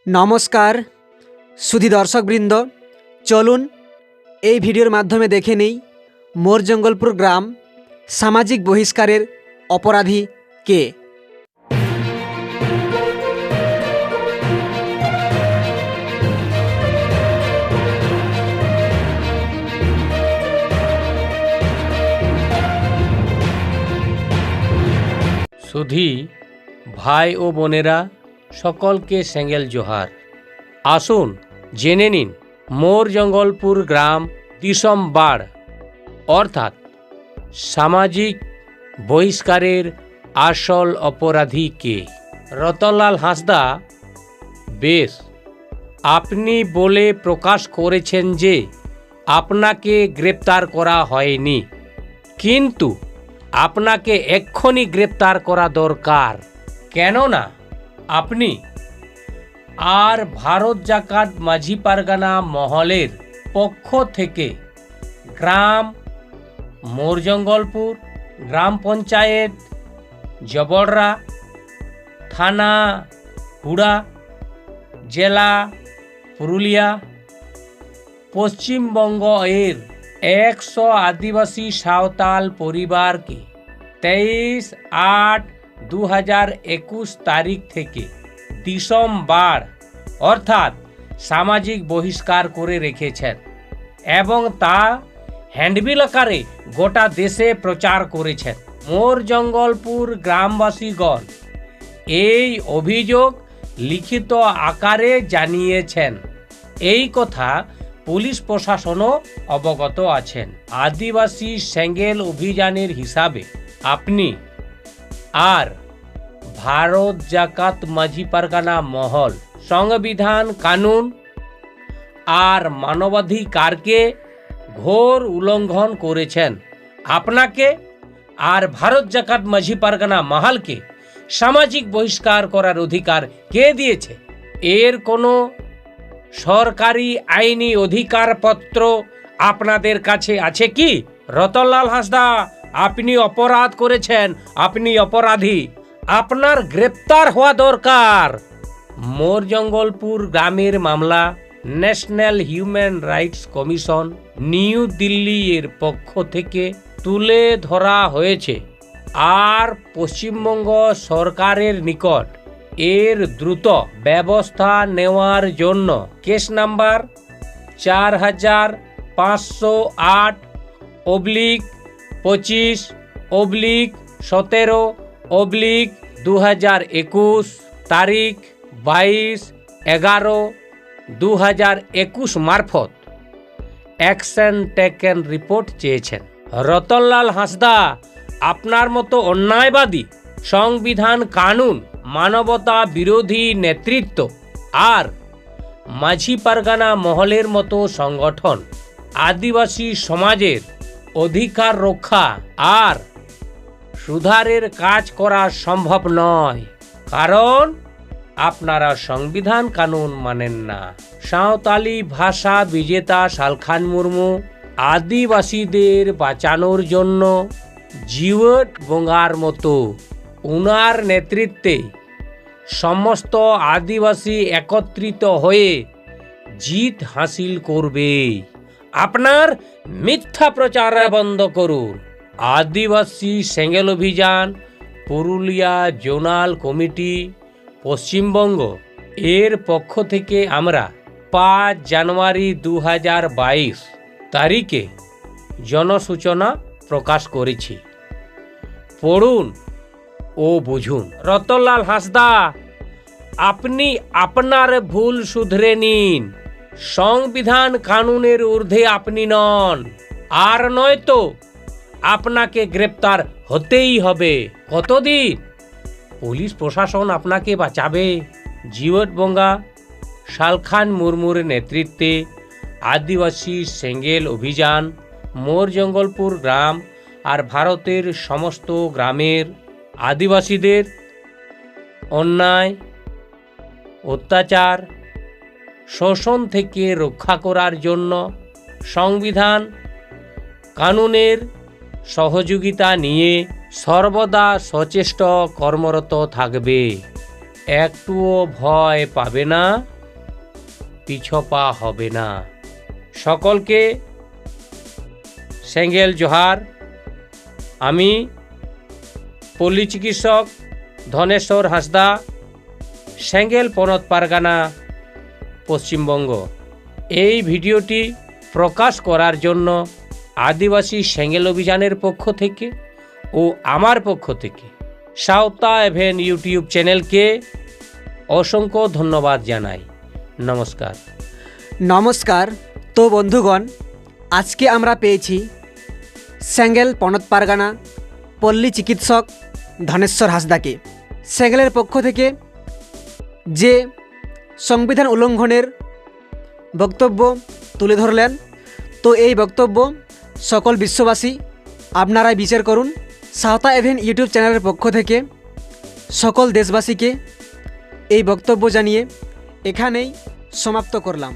নমস্কার সুধী দর্শকবৃন্দ, চলুন এই ভিডিওর মাধ্যমে দেখে নেই মোরজঙ্গলপুর গ্রাম সামাজিক বহিষ্কারের অপরাধী কে। সুধী ভাই ও বোনেরা, সকলকে সেঙ্গেল জোহার। আসুন জেনে নিন মোরজঙ্গলপুর গ্রাম দিশমবাড় অর্থাৎ সামাজিক বহিষ্কারের আসল অপরাধী কে। রতনলাল হাঁসদা বেশ, আপনি বলে প্রকাশ করেছেন যে আপনাকে গ্রেপ্তার করা হয়নি, কিন্তু আপনাকে এক্ষুনি গ্রেপ্তার করা দরকার। কেননা আপনি আর ভারত জাকাত মাঝি পারগানা মহলের পক্ষ থেকে গ্রাম মোরজঙ্গলপুর, গ্রাম পঞ্চায়েত জবড়রা, থানা হুড়া, জেলা পুরুলিয়া, পশ্চিমবঙ্গ এর 100 আদিবাসী সাঁওতাল পরিবারকে 23/8/2021 তারিখ থেকে দিশমবাড় অর্থাৎ সামাজিক বহিষ্কার করে রেখেছেন এবং তা হ্যান্ডবিল আকারে গোটা দেশে প্রচার করেছেন। মোরজঙ্গলপুর গ্রামবাসীগণ এই অভিযোগ লিখিত আকারে জানিয়েছেন। এই কথা পুলিশ প্রশাসনও অবগত আছেন। আদিবাসী সেঙ্গেল অভিযানের হিসাবে আপনি আর ভারত জাকাত মাঝি পারগানা মহল সংবিধান, কানুন আর মানবাধিকারকে ঘোর উল্লঙ্ঘন করেছেন। আপনাকে আর ভারত জাকাত মাঝি পারগানা মহলকে সামাজিক বহিষ্কার করার অধিকার কে দিয়েছে? এর কোনো সরকারি আইনি অধিকারপত্র আপনাদের কাছে আছে কি? রতনলাল হাঁসদা, আপনি অপরাধ করেছেন, আপনি অপরাধী, আপনার গ্রেপ্তার হওয়া দরকার। মোরজঙ্গলপুর গ্রামের মামলা national human rights commission new Delhi এর পক্ষ থেকে তুলে ধরা হয়েছে আর পশ্চিমবঙ্গ সরকারের নিকট এর দ্রুত ব্যবস্থা নেওয়ার জন্য কেস নাম্বার 4525/17/2021 তারিখ 22/11/2021 মারফত অ্যাকশন টেকেন রিপোর্ট চেয়েছেন। রতনলাল হাঁসদা, আপনার মতো অন্যায়বাদী, সংবিধান, কানুন, মানবতা বিরোধী নেতৃত্ব আর মাঝি পারগানা মহলের মতো সংগঠন আদিবাসী সমাজের অধিকার রক্ষা আর সুধারের কাজ করা সম্ভব নয়, কারণ আপনারা সংবিধান কানুন মানেন না। সাঁওতালি ভাষা বিজেতা শালখান মুর্মু আদিবাসীদের বাঁচানোর জন্য জিওট বঙ্গার মতো উনার নেতৃত্বে সমস্ত আদিবাসী একত্রিত হয়ে জিত হাসিল করবে। আপনার মিথ্যা প্রচার বন্ধ করুন। আদিবাসী সেঙ্গেল অভিযান পুরুলিয়া জোনাল কমিটি পশ্চিমবঙ্গ এর পক্ষ থেকে আমরা 5 জানুয়ারি 2022 তারিখে জনসূচনা প্রকাশ করেছি। পড়ুন ও বুঝুন। রতনলাল হাঁসদা, আপনি আপনার ভুল শুধরে নিন। সংবিধান কানুনের ঊর্ধ্বে আপনি নন, আর নয়তো আপনাকে গ্রেপ্তার হতেই হবে। কতদিন পুলিশ প্রশাসন আপনাকে বাঁচাবে? জিওট বঙ্গা শালখান মুর্মুর নেতৃত্বে আদিবাসী সেঙ্গেল অভিযান মোরজঙ্গলপুর গ্রাম আর ভারতের সমস্ত গ্রামের আদিবাসীদের অন্যায়, অত্যাচার, শোষণ থেকে রক্ষা করার জন্য সংবিধান কানুনের সহযোগিতা নিয়ে সর্বদা সচেষ্ট কর্মরত থাকবে। একটুও ভয় পাবে না। পিছপা হবে না। সকলকে সেঙ্গেল জোহার। আমি পল্লী চিকিৎসক ধনেশ্বর হাঁসদা, সেঙ্গেল পনত পারগানা, পশ্চিমবঙ্গ। এই ভিডিওটি প্রকাশ করার জন্য আদিবাসী সেঙ্গেল অভিযানের পক্ষ থেকে ও আমার পক্ষ থেকে সাঁওতা এভেন ইউটিউব চ্যানেলকে অসংখ্য ধন্যবাদ জানাই। নমস্কার। নমস্কার। তো বন্ধুগণ, আজকে আমরা পেয়েছি সেঙ্গেল পনত পারগানা পল্লী চিকিৎসক ধনেশ্বর হাঁসদাকে। সেঙ্গেলের পক্ষ থেকে যে সংবিধান উল্লঙ্ঘনের বক্তব্য তুলে ধরলেন, তো এই বক্তব্য সকল বিশ্ববাসী আপনারাই বিচার করুন। সাঁওতা এভেন ইউটিউব চ্যানেলের পক্ষ থেকে সকল দেশবাসীকে এই বক্তব্য জানিয়ে এখানেই সমাপ্ত করলাম।